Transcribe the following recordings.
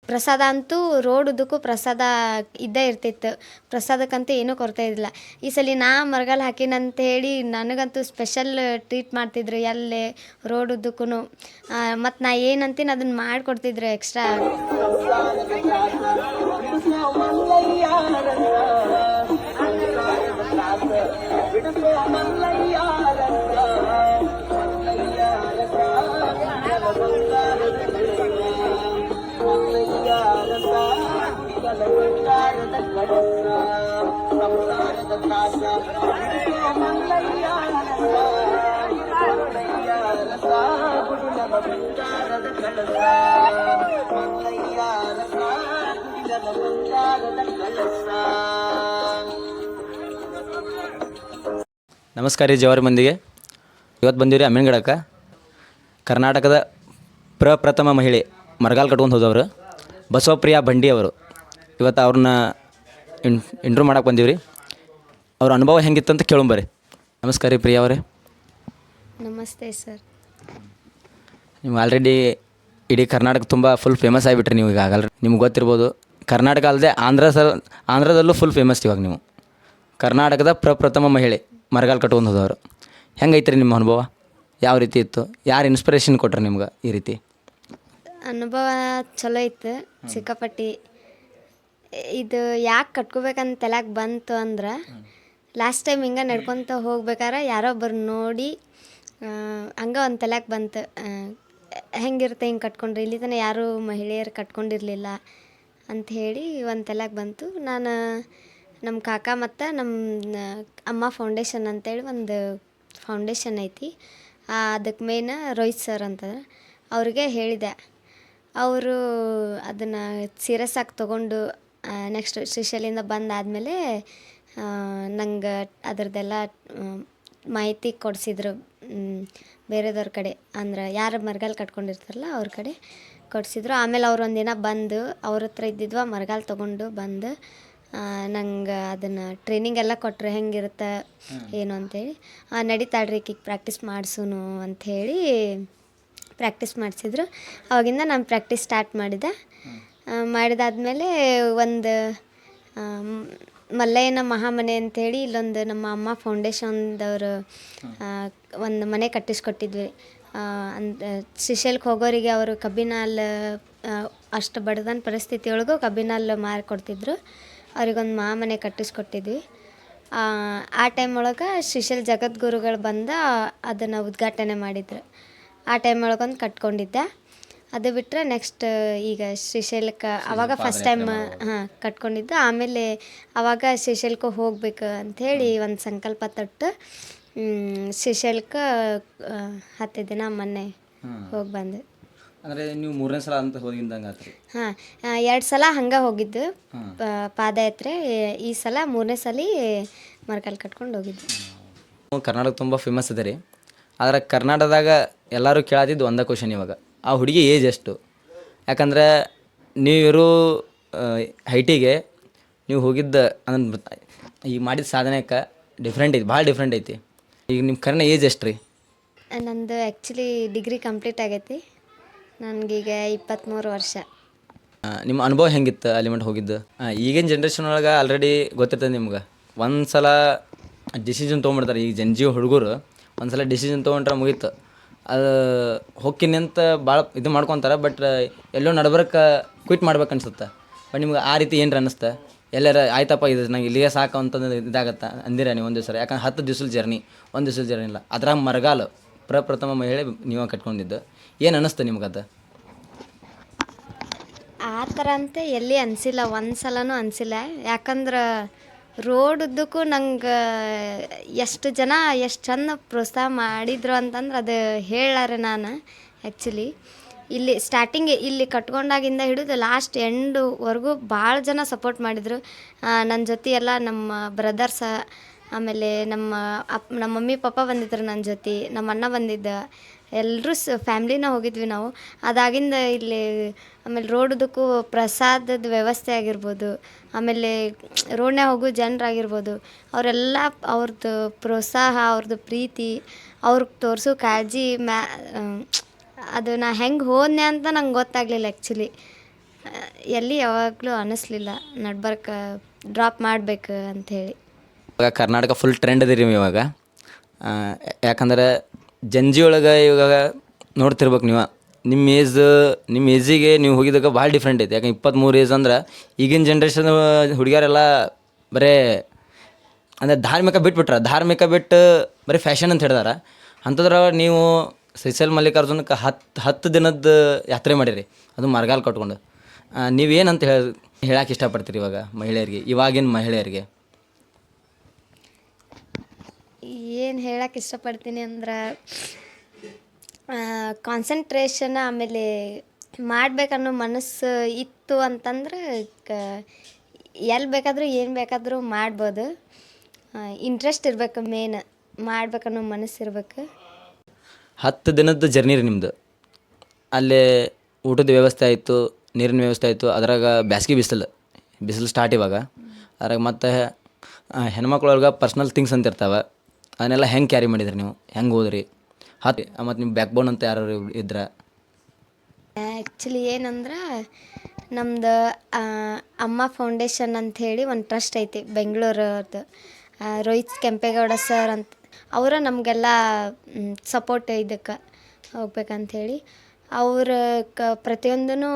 ಪ್ರಸಾದ ಅಂತೂ ರೋಡ್ ಉದ್ದಕ್ಕೂ ಪ್ರಸಾದ ಇದ್ದೇ ಇರ್ತಿತ್ತು. ಪ್ರಸಾದಕ್ಕಂತೂ ಏನೂ ಕೊರತೆ ಇರಲಿಲ್ಲ. ಈ ಸಲ ನಾ ಮರಗಾಲ್ ಹಾಕಿನಂತ ಹೇಳಿ ನನಗಂತೂ ಸ್ಪೆಷಲ್ ಟ್ರೀಟ್ ಮಾಡ್ತಿದ್ರು ಎಲ್ಲೇ ರೋಡ್ ಉದ್ದಕ್ಕೂ. ಮತ್ತು ನಾ ಏನಂತೀನಿ ಅದನ್ನು ಮಾಡಿಕೊಡ್ತಿದ್ರು ಎಕ್ಸ್ಟ್ರಾ. ನಮಸ್ಕಾರ ರೀ ಜವಾರಿ ಮಂದಿಗೆ. ಇವತ್ತು ಬಂದೀವಿ ರೀ ಅಮ್ಮಿನಗಡಕ್ಕೆ. ಕರ್ನಾಟಕದ ಪ್ರಪ್ರಥಮ ಮಹಿಳೆ ಮರಗಾಲ್ ಕಟ್ಕೊಂಡು ಹೋದವರು ಬಸವಪ್ರಿಯಾ ಬಂಡಿ ಅವರು. ಇವತ್ತು ಅವ್ರನ್ನ ಇಂಟ್ರ್ಯೂ ಮಾಡಕ್ಕೆ ಬಂದೀವಿ ರೀ. ಅವ್ರ ಅನುಭವ ಹೆಂಗಿತ್ತಂತ ಕೇಳೋಂಬರಿ. ನಮಸ್ಕಾರ ರೀ ಪ್ರಿಯಾ ಅವರೇ. ನಮಸ್ತೆ ಸರ್. ನೀವು ಆಲ್ರೆಡಿ ಇಡೀ ಕರ್ನಾಟಕ ತುಂಬ ಫುಲ್ ಫೇಮಸ್ ಆಗಿಬಿಟ್ರಿ ನೀವು. ಈಗ ಆಗಲ್ರಿ ನಿಮ್ಗೆ ಗೊತ್ತಿರ್ಬೋದು, ಕರ್ನಾಟಕ ಅಲ್ಲದೆ ಆಂಧ್ರದಲ್ಲೂ ಫುಲ್ ಫೇಮಸ್ ಇವಾಗ ನೀವು. ಕರ್ನಾಟಕದ ಪ್ರಪ್ರಥಮ ಮಹಿಳೆ ಮರಗಾಲ್ ಕಟ್ಕೊಂಡು ಹೋದವರು. ಹೆಂಗೈತೆ ರೀ ನಿಮ್ಮ ಅನುಭವ? ಯಾವ ರೀತಿ ಇತ್ತು? ಯಾರು ಇನ್ಸ್ಪಿರೇಷನ್ ಕೊಟ್ರಿ ನಿಮ್ಗೆ ಈ ರೀತಿ? ಅನುಭವ ಚಲೋ ಇತ್ತು ಸಿಕ್ಕಾಪಟ್ಟಿ. ಇದು ಯಾಕೆ ಕಟ್ಕೋಬೇಕಂತ ತಲೆಯಾಗ ಬಂತು ಅಂದ್ರೆ, ಲಾಸ್ಟ್ ಟೈಮ್ ಹಿಂಗೆ ನಡ್ಕೊತ ಹೋಗ್ಬೇಕಾರೆ ಯಾರೋ ಒಬ್ಬರು ನೋಡಿ ಹಂಗೆ ಒಂದು ತಲೆಯಾಗ ಬಂತು, ಹೆಂಗಿರುತ್ತೆ ಹಿಂಗೆ ಕಟ್ಕೊಂಡ್ರೆ. ಇಲ್ಲಿ ತನಕ ಯಾರೂ ಮಹಿಳೆಯರು ಕಟ್ಕೊಂಡಿರಲಿಲ್ಲ ಅಂಥೇಳಿ ಒಂದು ತಲೆಯಾಗ ಬಂತು. ನಾನು ನಮ್ಮ ಕಾಕ ಮತ್ತು ನಮ್ಮ ಅಮ್ಮ ಫೌಂಡೇಶನ್ ಅಂತೇಳಿ ಒಂದು ಫೌಂಡೇಶನ್ ಐತಿ, ಅದಕ್ಕೆ ಮೇನ್ ರೋಹಿತ್ ಸರ್ ಅಂತ ಅವ್ರಿಗೆ ಹೇಳಿದೆ. ಅವರು ಅದನ್ನು ಸೀರಿಯಸ್ ಆಗಿ ತೊಗೊಂಡು ನೆಕ್ಸ್ಟ್ ಶ್ರೀಶೈಲಿಂದ ಬಂದಾದಮೇಲೆ ನಂಗೆ ಅದರದ್ದೆಲ್ಲ ಮಾಹಿತಿ ಕೊಡಿಸಿದ್ರು. ಬೇರೆದವ್ರ ಕಡೆ ಅಂದ್ರೆ ಯಾರು ಮರಗಾಲ್ ಕಟ್ಕೊಂಡಿರ್ತಾರಲ್ಲ ಅವ್ರ ಕಡೆ ಕೊಡಿಸಿದ್ರು. ಆಮೇಲೆ ಅವ್ರು ಒಂದಿನ ಬಂದು ಅವ್ರ ಹತ್ರ ಇದ್ದಿದ್ವ ಮರಗಾಲ್ ತೊಗೊಂಡು ಬಂದು ನಂಗೆ ಅದನ್ನು ಟ್ರೈನಿಂಗ್ ಎಲ್ಲ ಕೊಟ್ಟರು, ಹೆಂಗಿರುತ್ತೆ ಏನು ಅಂಥೇಳಿ. ನಡೀತಾಳ್ರಿ ಈಕಿಗೆ ಪ್ರಾಕ್ಟೀಸ್ ಮಾಡಿಸೂನು ಅಂಥೇಳಿ ಪ್ರಾಕ್ಟೀಸ್ ಮಾಡಿಸಿದ್ರು. ಅವಾಗಿಂದ ನಾನು ಪ್ರಾಕ್ಟೀಸ್ ಸ್ಟಾರ್ಟ್ ಮಾಡಿದಾದ್ಮೇಲೆ ಒಂದು ಮಲ್ಲಯ್ಯನ ಮಹಾಮನೆ ಅಂಥೇಳಿ ಇಲ್ಲೊಂದು ನಮ್ಮ ಅಮ್ಮ ಫೌಂಡೇಶನ್ದವರು ಒಂದು ಮನೆ ಕಟ್ಟಿಸ್ಕೊಟ್ಟಿದ್ವಿ. ಶ್ರೀಶೈಲಕ್ಕೆ ಹೋಗೋರಿಗೆ ಅವರು ಕಬ್ಬಿನಾಲ್ ಅಷ್ಟು ಬಡದನ ಪರಿಸ್ಥಿತಿಯೊಳಗೂ ಕಬ್ಬಿನಾಲ್ ಮಾರಿಕೊಡ್ತಿದ್ರು. ಅವ್ರಿಗೊಂದು ಮಹಾಮನೆ ಕಟ್ಟಿಸ್ಕೊಟ್ಟಿದ್ವಿ. ಆ ಟೈಮ್ ಒಳಗೆ ಶ್ರೀಶೈಲ ಜಗದ್ಗುರುಗಳು ಬಂದು ಅದನ್ನು ಉದ್ಘಾಟನೆ ಮಾಡಿದ್ರು. ಆ ಟೈಮ್ ಒಳಗೊಂದು ಕಟ್ಕೊಂಡಿದ್ದೆ. ಅದು ಬಿಟ್ಟರೆ ನೆಕ್ಸ್ಟ್ ಈಗ ಶ್ರೀಶೈಲಕ್ಕೆ ಅವಾಗ ಫಸ್ಟ್ ಟೈಮ್ ಕಟ್ಕೊಂಡಿದ್ದು. ಆಮೇಲೆ ಅವಾಗ ಶ್ರೀಶೈಲಕ್ಕೆ ಹೋಗ್ಬೇಕು ಅಂಥೇಳಿ ಒಂದು ಸಂಕಲ್ಪ ತೊಟ್ಟು ಶ್ರೀಶೈಲಕ್ಕೆ 10 ದಿನ ಮೊನ್ನೆ ಹೋಗಿ ಬಂದೆ. ಅಂದರೆ ನೀವು 3ನೇ ಸಲ ಅಂತ ಹೋಗಿದ್ದಂಗೆ ಆತ್ರಿ? 2 ಸಲ ಹಂಗೆ ಹೋಗಿದ್ದು ಪಾದಯಾತ್ರೆ. ಈ ಸಲ 3ನೇ ಸಲ ಮರಗಾಲ್ ಕಟ್ಕೊಂಡು ಹೋಗಿದ್ದು. ಕರ್ನಾಟಕ ತುಂಬ ಫೇಮಸ್ ಇದೆ ರೀ. ಆದರೆ ಕರ್ನಾಟಕದಾಗ ಎಲ್ಲರೂ ಕೇಳತ್ತಿದ್ದು ಒಂದೇ ಕ್ವಶನ್ ಇವಾಗ, ಆ ಹುಡುಗಿ ಏಜ್ ಎಷ್ಟು? ಯಾಕಂದರೆ ನೀವಿರೋ ಹೈಟಿಗೆ ನೀವು ಹೋಗಿದ್ದ ಅಂದ್ರೆ ಈಗ ಮಾಡಿದ ಸಾಧನೆಗೆ ಡಿಫ್ರೆಂಟ್ ಐತಿ, ಭಾಳ ಡಿಫ್ರೆಂಟ್ ಐತಿ. ಈಗ ನಿಮ್ಮ ಕರ್ನ ಏಜ್ ಎಷ್ಟು ರೀ? ನಂದು ಆ್ಯಕ್ಚುಲಿ ಡಿಗ್ರಿ ಕಂಪ್ಲೀಟ್ ಆಗೈತಿ. ನನಗೀಗ 23 ವರ್ಷ. ನಿಮ್ಮ ಅನುಭವ ಹೆಂಗಿತ್ತು ಅಲ್ಲಿ ಮಟ್ಟ ಹೋಗಿದ್ದು? ಈಗಿನ ಜನ್ರೇಷನ್ ಒಳಗೆ ಆಲ್ರೆಡಿ ಗೊತ್ತಿರ್ತದೆ ನಿಮ್ಗೆ, ಒಂದು ಸಲ ಡಿಸಿಷನ್ ತೊಗೊಂಬಿಡ್ತಾರೆ. ಈಗ ಜನ್ಜೀವ ಹುಡುಗರು ಒಂದು ಸಲ ಡಿಸಿಷನ್ ತೊಗೊಂಡ್ರೆ ಮುಗೀತು. ಅದು ಹೋಗ್ತೀನಿ ಅಂತ ಭಾಳ ಇದು ಮಾಡ್ಕೊತಾರೆ. ಬಟ್ ಎಲ್ಲೋ ನಡ್ಬರಕ್ಕೆ ಕ್ವಿಟ್ ಮಾಡ್ಬೇಕು ಅನ್ಸುತ್ತೆ. ಬಟ್ ನಿಮ್ಗೆ ಆ ರೀತಿ ಏನ್ರ ಅನ್ನಿಸ್ತಾ? ಎಲ್ಲಾರ ಆಯ್ತಪ್ಪ ಇದು ನಂಗೆ ಇಲ್ಲಿಗೆ ಸಾಕು ಅಂತಂದು ಇದಾಗತ್ತಾ ಅಂದಿರ ನೀವು ಒಂದು ದಿವಸ? ಯಾಕಂದ್ರೆ 10 ದಿವ್ಸದ ಜರ್ನಿ, ಒಂದು ದಿವ್ಸದ ಜರ್ನಿ ಇಲ್ಲ. ಅದ್ರಾಗ ಮರಗಾಲು ಪ್ರಪ್ರಥಮ ಮಹಿಳೆ ನೀವು ಕಟ್ಕೊಂಡಿದ್ದು. ಏನು ಅನ್ನಿಸ್ತು ನಿಮ್ಗೆ ಅದು? ಆ ಥರ ಅಂತ ಎಲ್ಲಿ ಅನಿಸಿಲ್ಲ, ಒಂದು ಸಲನೂ ಅನಿಸಿಲ್ಲ. ಯಾಕಂದ್ರೆ ರೋಡ್ ಉದ್ದಕ್ಕೂ ನಂಗೆ ಎಷ್ಟು ಜನ ಎಷ್ಟು ಚಂದ ಪ್ರೋತ್ಸಾಹ ಮಾಡಿದರು ಅಂತಂದ್ರೆ ಅದು ಹೇಳಾರೆ ನಾನು. ಆ್ಯಕ್ಚುಲಿ ಇಲ್ಲಿ ಸ್ಟಾರ್ಟಿಂಗ್ ಇಲ್ಲಿ ಕಟ್ಕೊಂಡಾಗಿಂದ ಹಿಡಿದು ಲಾಸ್ಟ್ ಎಂಡ್ವರೆಗೂ ಭಾಳ ಜನ ಸಪೋರ್ಟ್ ಮಾಡಿದರು. ನನ್ನ ಜೊತೆ ಎಲ್ಲ ನಮ್ಮ ಬ್ರದರ್ಸ, ಆಮೇಲೆ ನಮ್ಮ ಮಮ್ಮಿ ಪಪ್ಪ ಬಂದಿದ್ರು ನನ್ನ ಜೊತೆ, ನಮ್ಮ ಅಣ್ಣ ಬಂದಿದ್ದ, ಎಲ್ಲರೂ ಫ್ಯಾಮ್ಲಿನ ಹೋಗಿದ್ವಿ ನಾವು. ಅದಾಗಿಂದ ಇಲ್ಲಿ ಆಮೇಲೆ ರೋಡುದಕ್ಕೂ ಪ್ರಸಾದದ ವ್ಯವಸ್ಥೆ ಆಗಿರ್ಬೋದು, ಆಮೇಲೆ ರೋಡ್ನ್ಯಾಗ ಹೋಗೋ ಜನರಾಗಿರ್ಬೋದು, ಅವರೆಲ್ಲ ಅವ್ರದ್ದು ಪ್ರೋತ್ಸಾಹ, ಅವ್ರದ್ದು ಪ್ರೀತಿ, ಅವ್ರಿಗೆ ತೋರಿಸೋ ಕಾಳಜಿ ಅದು ನಾ ಹೆಂಗೆ ಹೋದ್ನೆ ಅಂತ ನಂಗೆ ಗೊತ್ತಾಗಲಿಲ್ಲ ಆ್ಯಕ್ಚುಲಿ. ಎಲ್ಲಿ ಯಾವಾಗಲೂ ಅನ್ನಿಸ್ಲಿಲ್ಲ ನಡ್ಬರ್ಕ ಡ್ರಾಪ್ ಮಾಡ್ಬೇಕು ಅಂಥೇಳಿ. ಇವಾಗ ಕರ್ನಾಟಕ ಫುಲ್ ಟ್ರೆಂಡ್ ಅದಿರಿ ಇವಾಗ. ಆ, ಯಾಕಂದ್ರೆ ಜಂಜಿ ಒಳಗೆ ಇವಾಗ ನೋಡ್ತಿರ್ಬೇಕು ನೀವು. ನಿಮ್ಮ ಏಜಿಗೆ ನೀವು ಹೋಗಿದ್ದಕ್ಕೆ ಭಾಳ ಡಿಫ್ರೆಂಟ್ ಐತೆ. ಯಾಕಂದ್ರೆ 23 ಏಜ್ ಅಂದ್ರೆ ಈಗಿನ ಜನ್ರೇಷನ್ ಹುಡುಗಿಯರೆಲ್ಲ ಬರೇ ಅಂದರೆ ಧಾರ್ಮಿಕ ಬಿಟ್ಟು ಬರೀ ಫ್ಯಾಷನ್ ಅಂತ ಹೇಳ್ದಾರ. ಅಂಥದ್ರಾಗ ನೀವು ಶ್ರೀಶೈಲ ಮಲ್ಲಿಕಾರ್ಜುನಕ್ಕೆ 10 ದಿನದ ಯಾತ್ರೆ ಮಾಡಿರಿ, ಅದು ಮರಗಾಲ್ ಕಟ್ಕೊಂಡು. ನೀವೇನಂತ ಹೇಳಕ್ಕೆ ಇಷ್ಟಪಡ್ತೀರಿ ಇವಾಗ ಮಹಿಳೆಯರಿಗೆ, ಇವಾಗಿನ ಮಹಿಳೆಯರಿಗೆ? ಏನು ಹೇಳಕ್ಕೆ ಇಷ್ಟಪಡ್ತೀನಿ ಅಂದ್ರೆ ಕಾನ್ಸಂಟ್ರೇಷನ್ ಆಮೇಲೆ ಮಾಡ್ಬೇಕನ್ನೋ ಮನಸ್ಸು ಇತ್ತು ಅಂತಂದ್ರೆ ಎಲ್ಲಿ ಬೇಕಾದರೂ ಏನು ಬೇಕಾದರೂ ಮಾಡ್ಬೋದು. ಇಂಟ್ರೆಸ್ಟ್ ಇರ್ಬೇಕು, ಮೇನ್ ಮಾಡ್ಬೇಕನ್ನೋ ಮನಸ್ಸು ಇರ್ಬೇಕು. 10 ದಿನದ ಜರ್ನಿ ರೀ ನಿಮ್ಮದು. ಅಲ್ಲೇ ಊಟದ ವ್ಯವಸ್ಥೆ ಆಯಿತು, ನೀರಿನ ವ್ಯವಸ್ಥೆ ಆಯಿತು, ಅದ್ರಾಗ ಬ್ಯಾಸ್ಗೆ ಬಿಸಿಲು ಸ್ಟಾರ್ಟ್ ಇವಾಗ. ಅದ್ರಾಗ ಮತ್ತು ಹೆಣ್ಮಕ್ಳೊಳಗೆ ಪರ್ಸ್ನಲ್ ಥಿಂಗ್ಸ್ ಅಂತ ಇರ್ತಾವೆ, ಅದನ್ನೆಲ್ಲ ಹೆಂಗೆ ಕ್ಯಾರಿ ಮಾಡಿದ್ರಿ ನೀವು? ಹೆಂಗೆ ಹೋದ್ರಿ? ಮತ್ತು ನಿಮ್ಮ ಬ್ಯಾಕ್ ಬೋನ್ ಅಂತ ಯಾರು ಇದ್ರ? ಆ್ಯಕ್ಚುಲಿ ಏನಂದ್ರೆ ನಮ್ದು ಅಮ್ಮ ಫೌಂಡೇಶನ್ ಅಂಥೇಳಿ ಒಂದು ಟ್ರಸ್ಟ್ ಐತಿ ಬೆಂಗಳೂರದ್ದು. ರೋಹಿತ್ ಕೆಂಪೇಗೌಡ ಸರ್ ಅಂತ ಅವರ ನಮಗೆಲ್ಲ ಸಪೋರ್ಟ್ ಇದಕ್ಕೆ ಹೋಗ್ಬೇಕಂಥೇಳಿ. ಅವ್ರ ಪ್ರತಿಯೊಂದೂ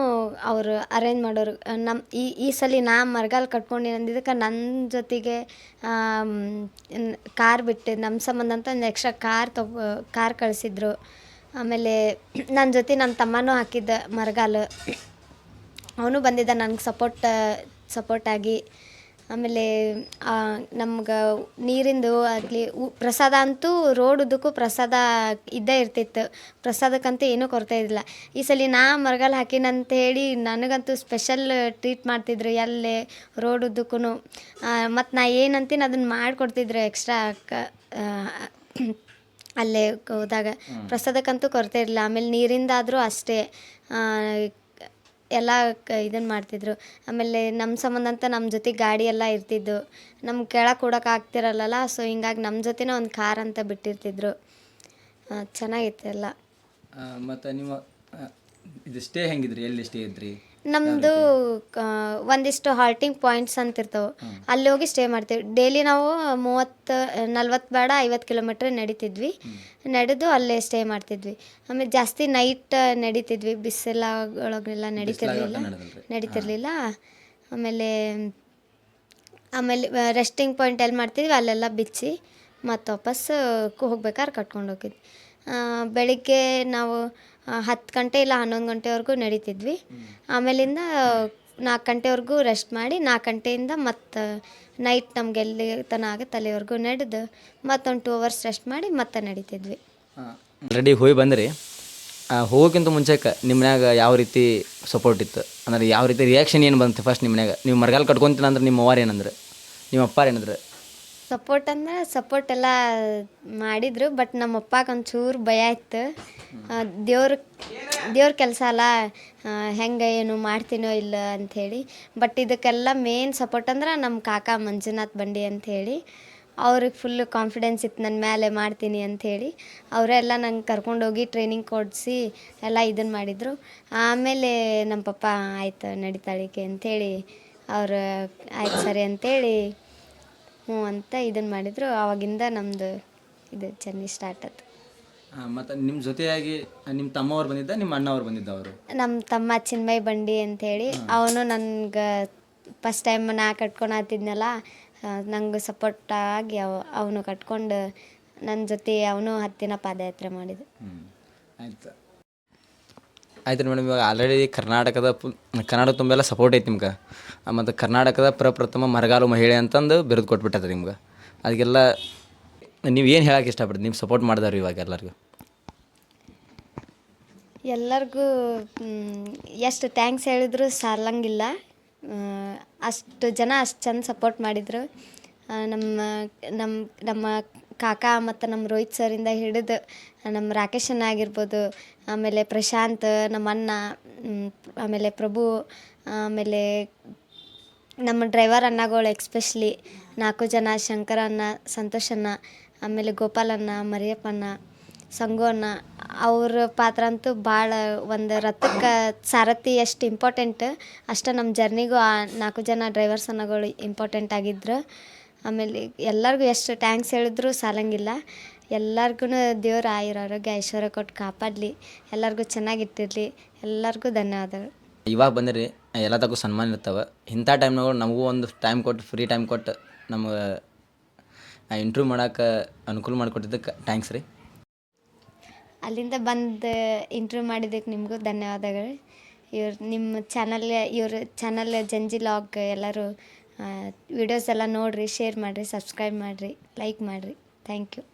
ಅವರು ಅರೇಂಜ್ ಮಾಡೋರು. ನಮ್ಮ ಈ ಸಲ ನಾ ಮರಗಾಲ್ ಕಟ್ಕೊಂಡು ಅಂದಿದ್ದಕ್ಕೆ ನನ್ನ ಜೊತೆಗೆ ಕಾರ್ ಬಿಟ್ಟು ನಮ್ಮ ಸಂಬಂಧ ಅಂತ ಒಂದು ಎಕ್ಸ್ಟ್ರಾ ಕಾರ್ ಕಳಿಸಿದ್ರು. ಆಮೇಲೆ ನನ್ನ ಜೊತೆ ನನ್ನ ತಮ್ಮನೂ ಹಾಕಿದ್ದ ಮರಗಾಲು, ಅವನು ಬಂದಿದ್ದ ನನಗೆ ಸಪೋರ್ಟಾಗಿ. ಆಮೇಲೆ ನಮ್ಗೆ ನೀರಿಂದು ಆಗಲಿ ಪ್ರಸಾದ ಅಂತೂ ರೋಡ್ ಉದ್ದಕ್ಕೂ ಪ್ರಸಾದ ಇದ್ದೇ ಇರ್ತಿತ್ತು. ಪ್ರಸಾದಕ್ಕಂತೂ ಏನೂ ಕೊರತೆ ಇರಲಿಲ್ಲ. ಈ ಸಲ ನಾ ಮರಗಾಲು ಹಾಕಿನಂತ ಹೇಳಿ ನನಗಂತೂ ಸ್ಪೆಷಲ್ ಟ್ರೀಟ್ ಮಾಡ್ತಿದ್ರು ಎಲ್ಲೇ ರೋಡ್ ಉದ್ದಕ್ಕೂ. ಮತ್ತು ನಾ ಏನಂತೀನಿ ಅದನ್ನು ಮಾಡಿಕೊಡ್ತಿದ್ರು ಎಕ್ಸ್ಟ್ರಾ ಅಲ್ಲೇ ಹೋದಾಗ. ಪ್ರಸಾದಕ್ಕಂತೂ ಕೊರತೆ ಇರಲಿಲ್ಲ. ಆಮೇಲೆ ನೀರಿಂದಾದರೂ ಅಷ್ಟೇ ಎಲ್ಲ ಇದನ್ನು ಮಾಡ್ತಿದ್ರು. ಆಮೇಲೆ ನಮ್ಮ ಸಂಬಂಧ ಅಂತ ನಮ್ಮ ಜೊತೆ ಗಾಡಿ ಎಲ್ಲ ಇರ್ತಿದ್ದು. ನಮ್ಗೆ ಕೆಳಗೆ ಕೊಡೋಕೆ ಆಗ್ತಿರಲ್ಲಲ್ಲ, ಸೊ ಹಿಂಗಾಗಿ ನಮ್ಮ ಜೊತೆನೇ ಒಂದು ಕಾರ್ ಅಂತ ಬಿಟ್ಟಿರ್ತಿದ್ರು. ಚೆನ್ನಾಗಿತ್ತು ಎಲ್ಲ. ಮತ್ತು ನೀವು ಇದು ಸ್ಟೇ ಹೆಂಗಿದ್ರಿ? ಎಲ್ಲಿ ಸ್ಟೇ ಇದ್ರಿ? ನಮ್ಮದು ಒಂದಿಷ್ಟು ಹಾಲ್ಟಿಂಗ್ ಪಾಯಿಂಟ್ಸ್ ಅಂತ ಇರ್ತವೆ, ಅಲ್ಲಿ ಹೋಗಿ ಸ್ಟೇ ಮಾಡ್ತೀವಿ. ಡೈಲಿ ನಾವು 40 ಬೇಡ 50 ಕಿಲೋಮೀಟ್ರ್ ನಡೆದು ಅಲ್ಲೇ ಸ್ಟೇ ಮಾಡ್ತಿದ್ವಿ. ಆಮೇಲೆ ಜಾಸ್ತಿ ನೈಟ್ ನಡೀತಿದ್ವಿ, ಬಿಸಿಲೊಳಗೆಲ್ಲ ನಡೀತಿರ್ಲಿಲ್ಲ. ಆಮೇಲೆ ರೆಸ್ಟಿಂಗ್ ಪಾಯಿಂಟ್ ಎಲ್ಲಿ ಮಾಡ್ತಿದ್ವಿ ಅಲ್ಲೆಲ್ಲ ಬಿಚ್ಚಿ ಮತ್ತು ವಾಪಸ್ಸು ಹೋಗ್ಬೇಕಾದ್ರೆ ಕಟ್ಕೊಂಡು ಹೋಗಿದ್ವಿ. ಬೆಳಿಗ್ಗೆ ನಾವು 10 ಗಂಟೆ ಇಲ್ಲ 11 ಗಂಟೆವರೆಗೂ ನಡೀತಿದ್ವಿ. ಆಮೇಲಿಂದ 4 ಗಂಟೆವರೆಗೂ ರೆಸ್ಟ್ ಮಾಡಿ 4 ಗಂಟೆಯಿಂದ ಮತ್ತು ನೈಟ್ ನಮ್ಗೆ ಎಲ್ಲಿ ತನಕ ಆಗುತ್ತೆ ಅಲ್ಲಿವರೆಗೂ ನಡೆದು ಮತ್ತೊಂದು 2 ಅವರ್ಸ್ ರೆಸ್ಟ್ ಮಾಡಿ ಮತ್ತೆ ನಡೀತಿದ್ವಿ. ಆಲ್ರೆಡಿ ಹೋಗಿ ಬಂದ್ರಿ. ಹೋಗೋಕ್ಕಿಂತ ಮುಂಚೆಗೆ ನಿಮ್ಮ ಮನ್ಯಾಗ ಯಾವ ರೀತಿ ಸಪೋರ್ಟ್ ಇತ್ತು? ಅಂದ್ರೆ ಯಾವ ರೀತಿ ರಿಯಾಕ್ಷನ್ ಏನು ಬಂತು ಫಸ್ಟ್ ನಿಮ್ಮ ಮನ್ಯಾಗ? ನೀವು ಮರಗಾಲ್ ಕಟ್ಕೊತೀನಿ ಅಂದ್ರೆ ನಿಮ್ಮ ಅವ್ವಾರು ಏನಂದ್ರೆ, ನಿಮ್ಮ ಅಪ್ಪಾರು ಏನಂದ್ರೆ? ಸಪೋರ್ಟ್ ಎಲ್ಲ ಮಾಡಿದರು. ಬಟ್ ನಮ್ಮ ಅಪ್ಪಗೆ ಒಂಚೂರು ಭಯ ಇತ್ತು. ದೇವ್ರ ಕೆಲಸ ಅಲ್ಲ, ಹೆಂಗೆ ಏನು ಮಾಡ್ತೀನೋ ಇಲ್ಲ ಅಂಥೇಳಿ. ಬಟ್ ಇದಕ್ಕೆಲ್ಲ ಮೇನ್ ಸಪೋರ್ಟ್ ಅಂದ್ರೆ ನಮ್ಮ ಕಾಕ ಮಂಜುನಾಥ್ ಬಂಡಿ ಅಂಥೇಳಿ. ಅವ್ರಿಗೆ ಫುಲ್ಲು ಕಾನ್ಫಿಡೆನ್ಸ್ ಇತ್ತು ನನ್ನ ಮೇಲೆ ಮಾಡ್ತೀನಿ ಅಂಥೇಳಿ. ಅವರೆಲ್ಲ ನಂಗೆ ಕರ್ಕೊಂಡೋಗಿ ಟ್ರೈನಿಂಗ್ ಕೊಡಿಸಿ ಎಲ್ಲ ಇದನ್ನು ಮಾಡಿದರು. ಆಮೇಲೆ ನಮ್ಮ ಪಪ್ಪ ಆಯ್ತು ನಡೀತಾಳಿಕೆ ಅಂಥೇಳಿ ಅವರು ಆಯ್ತು ಸರಿ ಅಂಥೇಳಿ ಹ್ಞೂ ಅಂತ ಇದನ್ನು ಮಾಡಿದರು. ಆವಾಗಿಂದ ನಮ್ಮದು ಇದು ಜರ್ನಿ ಸ್ಟಾರ್ಟ್ ಆಯ್ತು. ಮತ್ತು ನಿಮ್ಮ ಜೊತೆಯಾಗಿ ನಿಮ್ಮ ತಮ್ಮವ್ರು ಬಂದಿದ್ದ, ನಿಮ್ಮ ಅಣ್ಣವ್ರು ಬಂದಿದ್ದ? ಅವರು ನಮ್ಮ ತಮ್ಮ ಚಿನ್ಮಯ್ ಬಂಡಿ ಅಂಥೇಳಿ, ಅವನು ನನಗೆ ಫಸ್ಟ್ ಟೈಮ್ ನಾ ಕಟ್ಕೊಳತ್ತಿದ್ನಲ್ಲ, ನಂಗೆ ಸಪೋರ್ಟ್ ಆಗಿ ಅವನು ಕಟ್ಕೊಂಡು ನನ್ನ ಜೊತೆ ಅವನು 10 ದಿನ ಪಾದಯಾತ್ರೆ ಮಾಡಿದ. ಆಯ್ತು ಮೇಡಮ್. ಇವಾಗ ಆಲ್ರೆಡಿ ಕರ್ನಾಟಕ ತುಂಬೆಲ್ಲ ಸಪೋರ್ಟ್ ಐತಿ ನಿಮ್ಗೆ. ಮತ್ತು ಕರ್ನಾಟಕದ ಪ್ರಪ್ರಥಮ ಮರಗಾಲು ಮಹಿಳೆ ಅಂತಂದು ಬಿರುದು ಕೊಟ್ಬಿಟ್ಟದ ನಿಮ್ಗೆ. ಅದಕ್ಕೆಲ್ಲ ನೀವು ಏನು ಹೇಳಕ್ಕೆ ಇಷ್ಟಪಡ್ತೀವಿ ನಿಮ್ಮ ಸಪೋರ್ಟ್ ಮಾಡಿದವ್ರು ಇವಾಗ ಎಲ್ಲರಿಗೂ ಎಷ್ಟು ಥ್ಯಾಂಕ್ಸ್ ಹೇಳಿದ್ರು ಸಾಲಂಗಿಲ್ಲ. ಅಷ್ಟು ಜನ ಅಷ್ಟು ಚಂದ ಸಪೋರ್ಟ್ ಮಾಡಿದರು. ನಮ್ಮ ಕಾಕ ಮತ್ತು ನಮ್ಮ ರೋಹಿತ್ ಸರಿಂದ ಹಿಡಿದು ನಮ್ಮ ರಾಕೇಶ್ ಅಣ್ಣ ಆಗಿರ್ಬೋದು, ಆಮೇಲೆ ಪ್ರಶಾಂತ್, ನಮ್ಮ ಅಣ್ಣ, ಆಮೇಲೆ ಪ್ರಭು, ಆಮೇಲೆ ನಮ್ಮ ಡ್ರೈವರ್ ಅಣ್ಣಗಳು ಎಕ್ಸ್ಪೆಷಲಿ 4 ಜನ, ಶಂಕರ ಅಣ್ಣ, ಸಂತೋಷ್ ಅಣ್ಣ, ಆಮೇಲೆ ಗೋಪಾಲಣ್ಣ, ಮರಿಯಪ್ಪಣ್ಣ, ಸಂಗು ಅಣ್ಣ, ಅವ್ರ ಪಾತ್ರ ಅಂತೂ ಭಾಳ ಒಂದು ರಥಕ್ಕೆ ಸಾರಥಿ ಎಷ್ಟು ಇಂಪಾರ್ಟೆಂಟ್ ಅಷ್ಟು ನಮ್ಮ ಜರ್ನಿಗೂ ಆ 4 ಜನ ಡ್ರೈವರ್ಸ್ ಅನ್ನೋಗಳು ಇಂಪಾರ್ಟೆಂಟ್ ಆಗಿದ್ರು. ಆಮೇಲೆ ಎಲ್ಲರಿಗೂ ಎಷ್ಟು ಟ್ಯಾಂಕ್ಸ್ ಹೇಳಿದ್ರು ಸಾಲಂಗಿಲ್ಲ. ಎಲ್ಲರಿಗೂ ದೇವ್ರ ಆರೋಗ್ಯ ಐಶ್ವರ್ಯ ಕೊಟ್ಟು ಕಾಪಾಡಲಿ, ಎಲ್ಲರಿಗೂ ಚೆನ್ನಾಗಿಟ್ಟಿರಲಿ. ಎಲ್ಲರಿಗೂ ಧನ್ಯವಾದಗಳು. ಇವಾಗ ಬಂದಿರಿ ಎಲ್ಲ ತಗೋ ಸನ್ಮಾನ ಇರ್ತಾವೆ. ಇಂಥ ಟೈಮ್ನಾಗ ನಮಗೂ ಒಂದು ಟೈಮ್ ಕೊಟ್ಟು ಫ್ರೀ ಟೈಮ್ ಕೊಟ್ಟು ನಮ್ಗೆ ಇಂಟ್ರ್ಯೂ ಮಾಡೋಕೆ ಅನುಕೂಲ ಮಾಡಿಕೊಟ್ಟಿದ್ದಕ್ಕೆ ಥ್ಯಾಂಕ್ಸ್ ರೀ. ಅಲ್ಲಿಂದ ಬಂದು ಇಂಟ್ರ್ಯೂ ಮಾಡಿದ್ದಕ್ಕೆ ನಿಮಗೂ ಧನ್ಯವಾದಗಳು. ನಿಮ್ಮ ಇವ್ರ ಚಾನಲ್ ಜಂಜಿ ಲಾಗ್ ಎಲ್ಲರೂ ವಿಡಿಯೋಸ್ ಎಲ್ಲ ನೋಡಿರಿ, ಶೇರ್ ಮಾಡಿರಿ, ಸಬ್ಸ್ಕ್ರೈಬ್ ಮಾಡಿರಿ, ಲೈಕ್ ಮಾಡಿರಿ. Thank you.